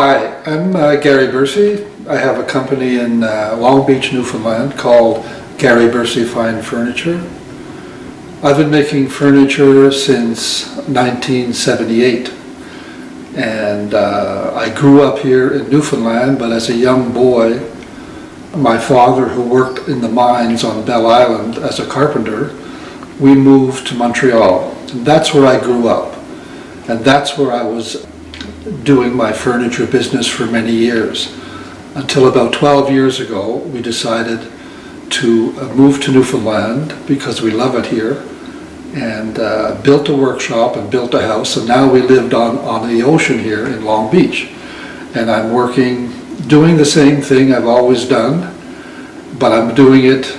Hi, I'm Gary Bursey. I have a company in Long Beach, Newfoundland called Gary Bursey Fine Furniture. I've been making furniture since 1978, and I grew up here in Newfoundland, but as a young boy, my father, who worked in the mines on Bell Island as a carpenter, we moved to Montreal. And that's where I grew up, and that's where I was doing my furniture business for many years. Until about 12 years ago, we decided to move to Newfoundland because we love it here, and built a workshop and built a house, and now we lived on the ocean here in Long Beach. And I'm doing the same thing I've always done, but I'm doing it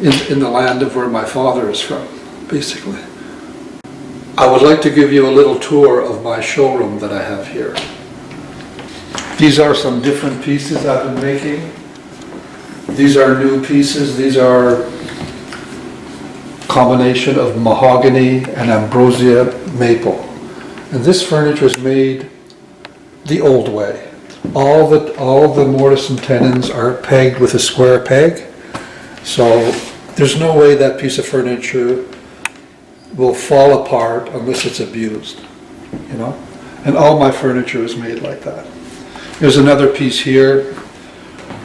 in the land of where my father is from, basically. I would like to give you a little tour of my showroom that I have here. These are some different pieces I've been making. These are new pieces. These are a combination of mahogany and ambrosia maple. And this furniture is made the old way. All the mortise and tenons are pegged with a square peg. So there's no way that piece of furniture will fall apart unless it's abused, you know? And all my furniture is made like that. There's another piece here.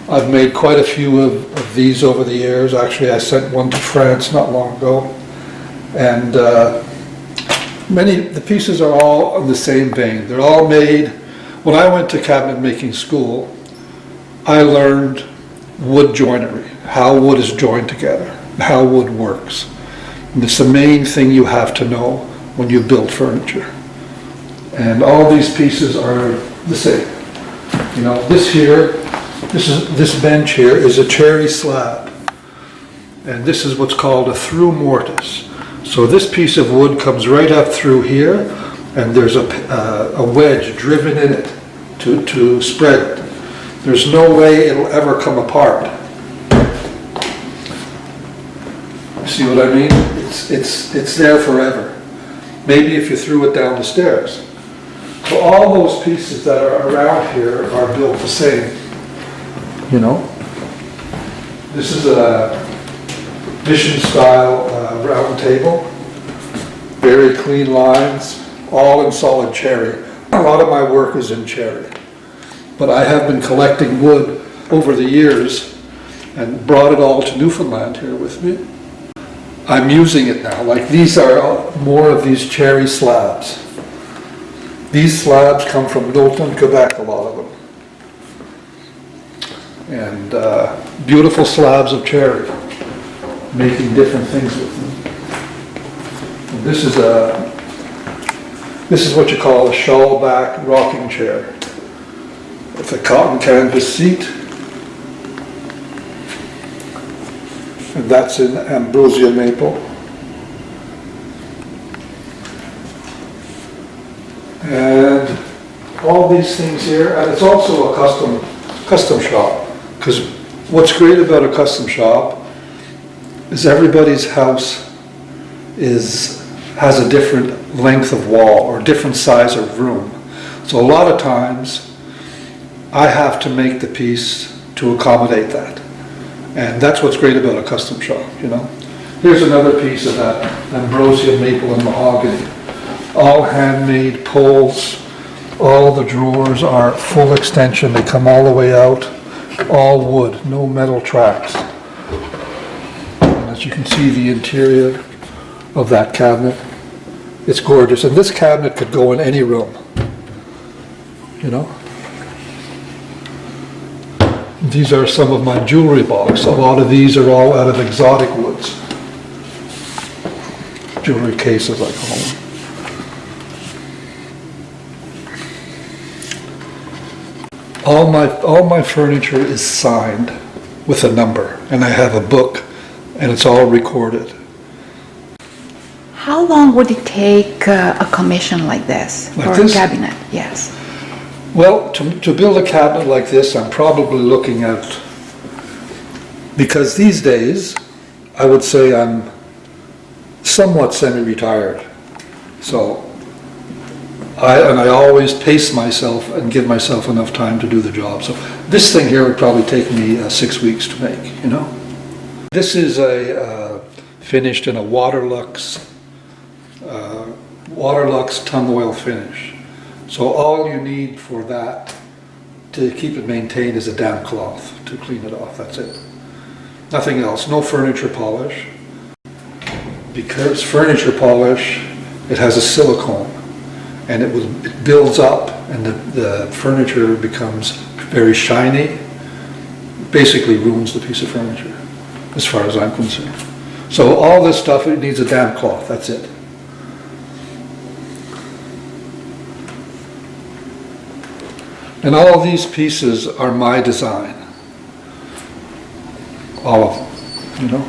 I've made quite a few of these over the years. Actually, I sent one to France not long ago. And the pieces are all in the same vein. They're all made. When I went to cabinet making school, I learned wood joinery, how wood is joined together, how wood works. And it's the main thing you have to know when you build furniture. And all these pieces are the same. You know, this bench here is a cherry slab. And this is what's called a through mortise. So this piece of wood comes right up through here, and there's a wedge driven in it to spread it. There's no way it'll ever come apart. See what I mean? It's there forever. Maybe if you threw it down the stairs. So all those pieces that are around here are built the same. You know? This is a mission style round table. Very clean lines, all in solid cherry. A lot of my work is in cherry. But I have been collecting wood over the years and brought it all to Newfoundland here with me. I'm using it now. Like, these are more of these cherry slabs. These slabs come from Knowlton, Quebec, a lot of them. And beautiful slabs of cherry, making different things with them. And this is what you call a shawl back rocking chair. With a cotton canvas seat. And that's in ambrosia maple. And all these things here, and it's also a custom shop. Because what's great about a custom shop is everybody's house has a different length of wall or different size of room. So a lot of times I have to make the piece to accommodate that. And that's what's great about a custom shop, you know. Here's another piece of that ambrosia maple and mahogany. All handmade poles. All the drawers are full extension. They come all the way out. All wood, no metal tracks. And as you can see, the interior of that cabinet, it's gorgeous. And this cabinet could go in any room, you know. These are some of my jewelry box. A lot of these are all out of exotic woods. Jewelry cases, I call them. All my furniture is signed with a number, and I have a book, and it's all recorded. How long would it take a commission like this Like for this? a cabinet? Yes. Well, to build a cabinet like this, I'm probably looking at, because these days, I would say I'm somewhat semi-retired. So I always pace myself and give myself enough time to do the job. So this thing here would probably take me 6 weeks to make, you know. This is finished in a Waterlux tung oil finish. So all you need for that to keep it maintained is a damp cloth to clean it off, that's it. Nothing else, no furniture polish. Because furniture polish, it has a silicone and it builds up and the furniture becomes very shiny. Basically ruins the piece of furniture, as far as I'm concerned. So all this stuff, it needs a damp cloth, that's it. And all these pieces are my design. All of them, you know.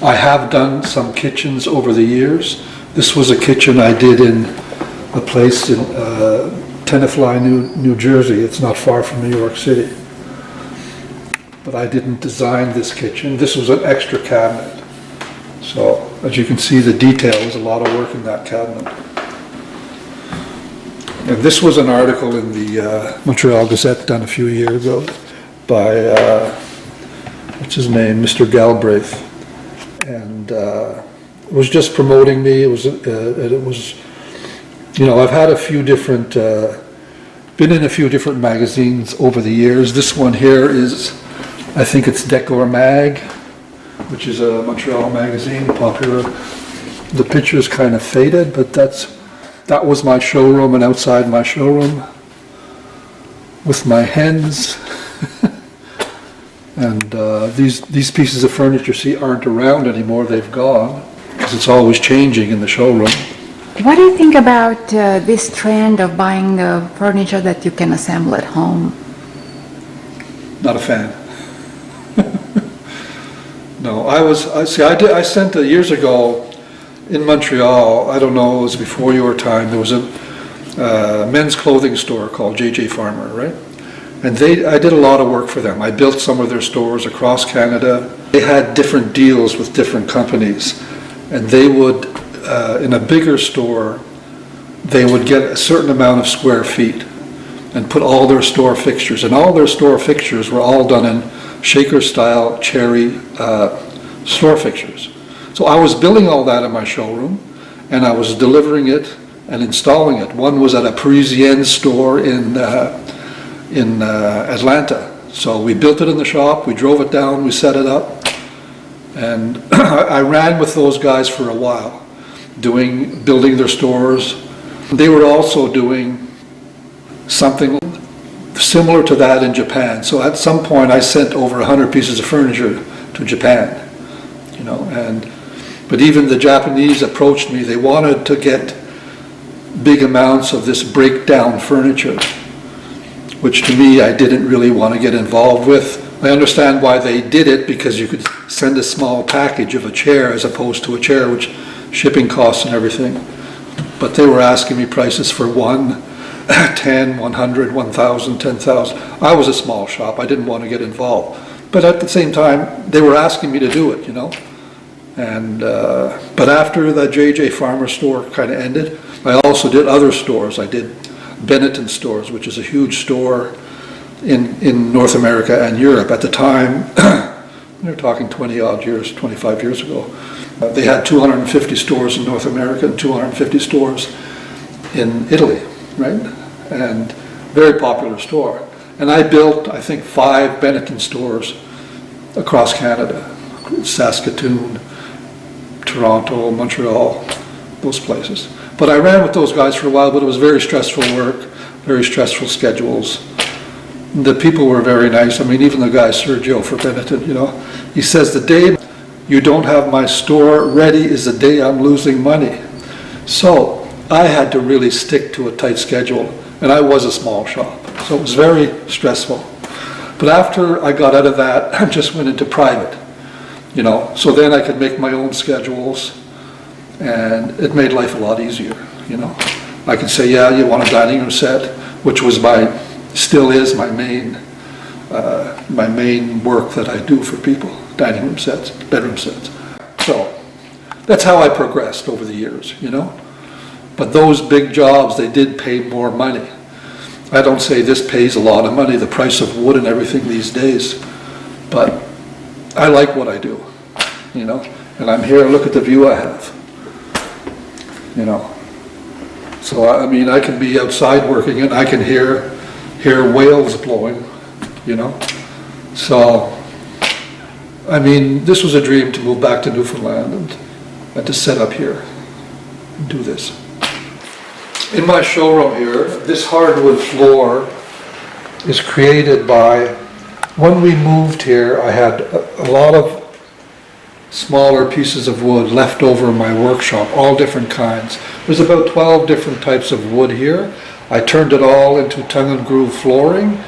I have done some kitchens over the years. This was a kitchen I did in a place in Tenafly, New Jersey. It's not far from New York City. But I didn't design this kitchen. This was an extra cabinet. So, as you can see, the detail is a lot of work in that cabinet. And this was an article in the Montreal Gazette done a few years ago by, what's his name, Mr. Galbraith. And it was just promoting me. It was, you know, I've had a few different, been in a few different magazines over the years. This one here is, I think it's Decor Mag, which is a Montreal magazine, popular. The picture's kind of faded, but that was my showroom, and outside my showroom with my hens. And these pieces of furniture, see, aren't around anymore. They've gone because it's always changing in the showroom. What do you think about this trend of buying furniture that you can assemble at home? Not a fan. No, I sent years ago in Montreal, I don't know, it was before your time, there was a men's clothing store called J.J. Farmer, right? And I did a lot of work for them. I built some of their stores across Canada. They had different deals with different companies, and they would, in a bigger store, they would get a certain amount of square feet and put all their store fixtures, and all their store fixtures were all done in shaker-style cherry store fixtures. So I was building all that in my showroom, and I was delivering it and installing it. One was at a Parisienne store in Atlanta. So we built it in the shop, we drove it down, we set it up, and I ran with those guys for a while, building their stores. They were also doing something similar to that in Japan. So at some point I sent over 100 pieces of furniture to Japan, you know, but even the Japanese approached me. They wanted to get big amounts of this breakdown furniture, which to me I didn't really want to get involved with. I understand why they did it, because you could send a small package of a chair as opposed to a chair, which shipping costs and everything. But they were asking me prices for 1, 10, 100, 1,000, 10,000. I was a small shop, I didn't want to get involved. But at the same time, they were asking me to do it, you know. And but after the J.J. Farmer store kind of ended, I also did other stores. I did Benetton stores, which is a huge store in North America and Europe. At the time, they're talking 20-odd years, 25 years ago, they had 250 stores in North America and 250 stores in Italy, right? And very popular store. And I built, I think, 5 Benetton stores across Canada, Saskatoon, Toronto, Montreal, those places. But I ran with those guys for a while, but it was very stressful work, very stressful schedules. The people were very nice. I mean, even the guy, Sergio for Benetton, you know, he says, the day you don't have my store ready is the day I'm losing money. So I had to really stick to a tight schedule, and I was a small shop, so it was very stressful. But after I got out of that, I just went into private, you know, so then I could make my own schedules, and it made life a lot easier, you know. I could say, yeah, you want a dining room set, which was still is my main work that I do for people, dining room sets, bedroom sets. So that's how I progressed over the years, you know. But those big jobs, they did pay more money. I don't say this pays a lot of money, the price of wood and everything these days, but I like what I do, you know? And I'm here, look at the view I have, you know? So, I mean, I can be outside working and I can hear whales blowing, you know? So, I mean, this was a dream to move back to Newfoundland and to set up here and do this. In my showroom here, this hardwood floor is created by, when we moved here, I had a lot of smaller pieces of wood left over in my workshop, all different kinds. There's about 12 different types of wood here. I turned it all into tongue and groove flooring,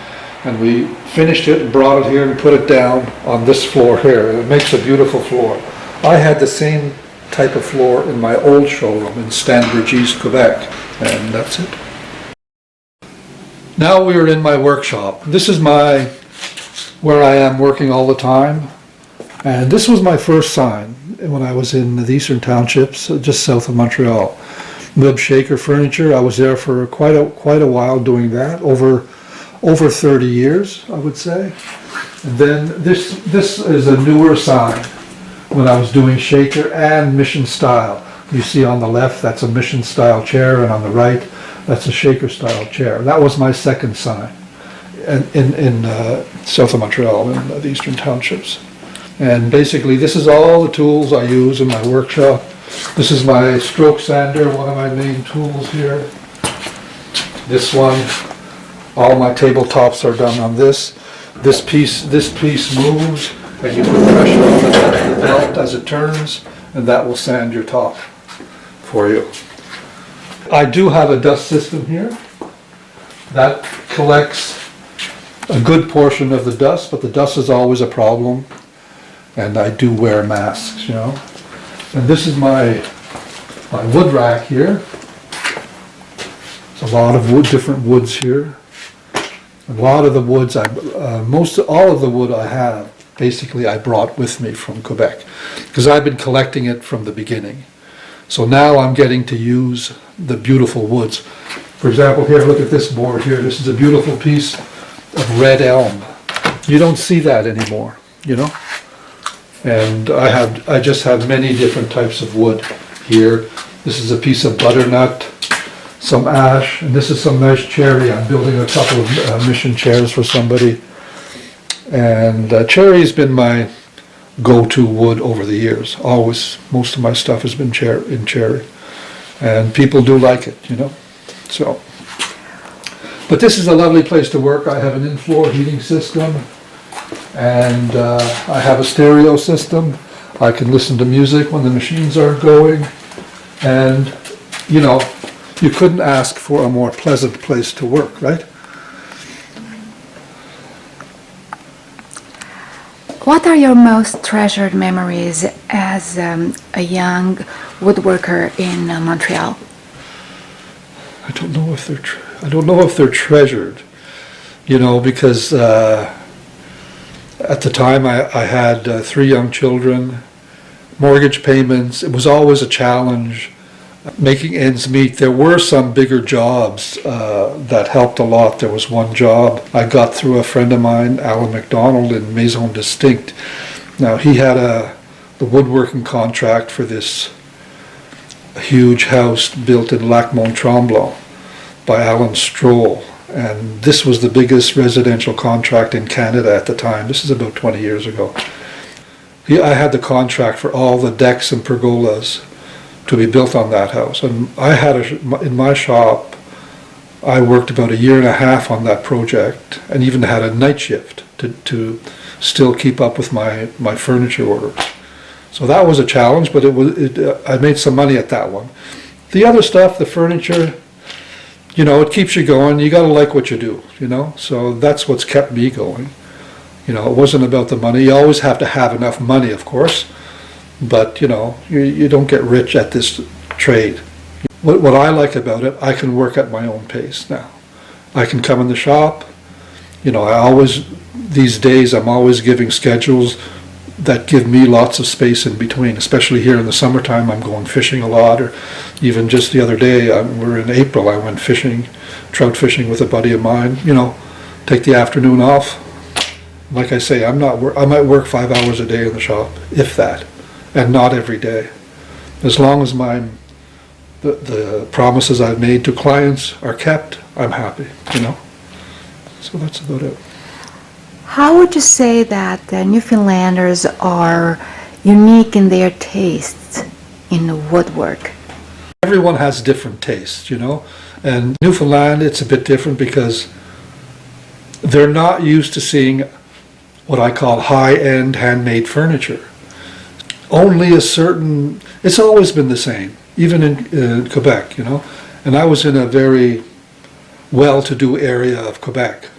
and we finished it and brought it here and put it down on this floor here. It makes a beautiful floor. I had the same type of floor in my old showroom in Stanbridge, Quebec, and that's it. Now we're in my workshop. This is where I am working all the time, and this was my first sign when I was in the Eastern Townships, just south of Montreal. Web Shaker Furniture. I was there for quite a while doing that, over 30 years, I would say. And then this is a newer sign when I was doing Shaker and Mission Style. You see on the left, that's a Mission Style chair, and on the right, that's a Shaker Style chair. That was my second sign in south of Montreal, in the Eastern Townships. And basically, this is all the tools I use in my workshop. This is my stroke sander, one of my main tools here. This one, all my tabletops are done on this. This piece moves, and you put pressure on the belt as it turns, and that will sand your top for you. I do have a dust system here that collects a good portion of the dust, but the dust is always a problem, and I do wear masks, you know. And this is my wood rack here. There's a lot of different woods here. A lot of the woods, all of the wood I have, basically I brought with me from Quebec, because I've been collecting it from the beginning. So now I'm getting to use the beautiful woods. For example, here, look at this board here. This is a beautiful piece of red elm. You don't see that anymore, you know? And I just have many different types of wood here. This is a piece of butternut, some ash, and this is some nice cherry. I'm building a couple of mission chairs for somebody. And cherry's been my go-to wood over the years. Always, most of my stuff has been in cherry. And people do like it, you know. So, but this is a lovely place to work. I have an in-floor heating system, and I have a stereo system. I can listen to music when the machines aren't going, and you know, you couldn't ask for a more pleasant place to work, right? What are your most treasured memories as a young woodworker in Montreal? I don't know if they're treasured, you know, because at the time I had 3 young children, mortgage payments. It was always a challenge making ends meet. There were some bigger jobs that helped a lot. There was one job I got through a friend of mine, Alan McDonald, in Maison Distinct. Now he had the woodworking contract for this huge house built in Lac-Mont-Tremblant by Alan Stroll. And this was the biggest residential contract in Canada at the time. This is about 20 years ago. I had the contract for all the decks and pergolas to be built on that house. And I had in my shop, I worked about 1.5 years on that project, and even had a night shift to still keep up with my furniture orders. So that was a challenge, but I made some money at that one. The other stuff, the furniture, you know, it keeps you going. You got to like what you do, you know. So that's what's kept me going. You know, it wasn't about the money. You always have to have enough money, of course. But, you know, you don't get rich at this trade. What I like about it, I can work at my own pace now. I can come in the shop. You know, these days I'm always giving schedules that give me lots of space in between, especially here in the summertime. I'm going fishing a lot, or even just the other day, we're in April, I went fishing, trout fishing with a buddy of mine, you know, take the afternoon off. Like I say, I might work 5 hours a day in the shop, if that, and not every day. As long as the promises I've made to clients are kept, I'm happy, you know. So that's about it. How would you say that the Newfoundlanders are unique in their tastes in woodwork? Everyone has different tastes, you know, and Newfoundland, it's a bit different because they're not used to seeing what I call high-end handmade furniture. Only a certain, it's always been the same, even in Quebec, you know, and I was in a very well-to-do area of Quebec,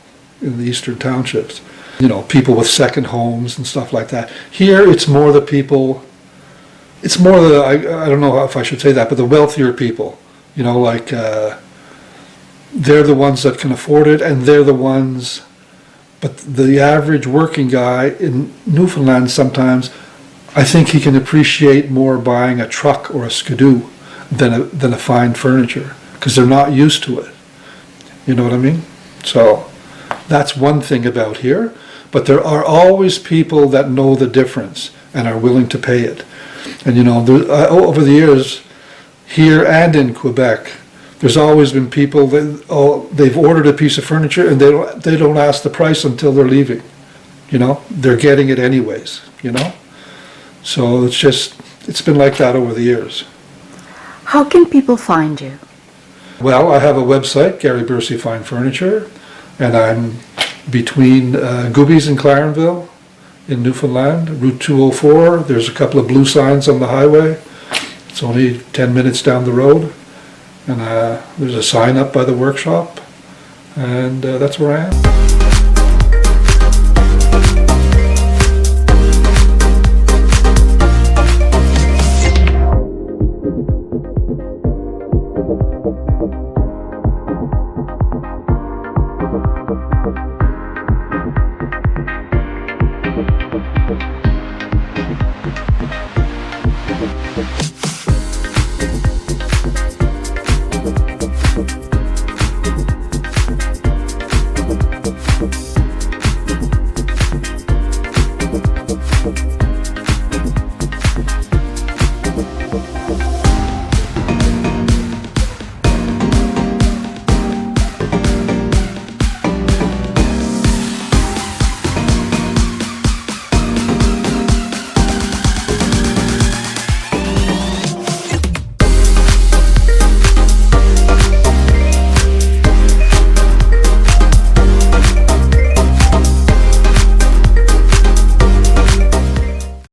in the eastern townships. You know, people with second homes and stuff like that. Here, it's more the people, it's more the, I don't know if I should say that, but the wealthier people. You know, like, they're the ones that can afford it, and they're the ones, but the average working guy in Newfoundland sometimes, I think he can appreciate more buying a truck or a skidoo than a fine furniture, because they're not used to it. You know what I mean? So that's one thing about here, but there are always people that know the difference and are willing to pay it. And you know, over the years, here and in Quebec, there's always been people that they've ordered a piece of furniture and they don't ask the price until they're leaving. You know, they're getting it anyways, you know? So it's been like that over the years. How can people find you? Well, I have a website, Gary Bursey Fine Furniture, and I'm between Goobies and Clarenville in Newfoundland, Route 204. There's a couple of blue signs on the highway. It's only 10 minutes down the road. And there's a sign up by the workshop, and that's where I am.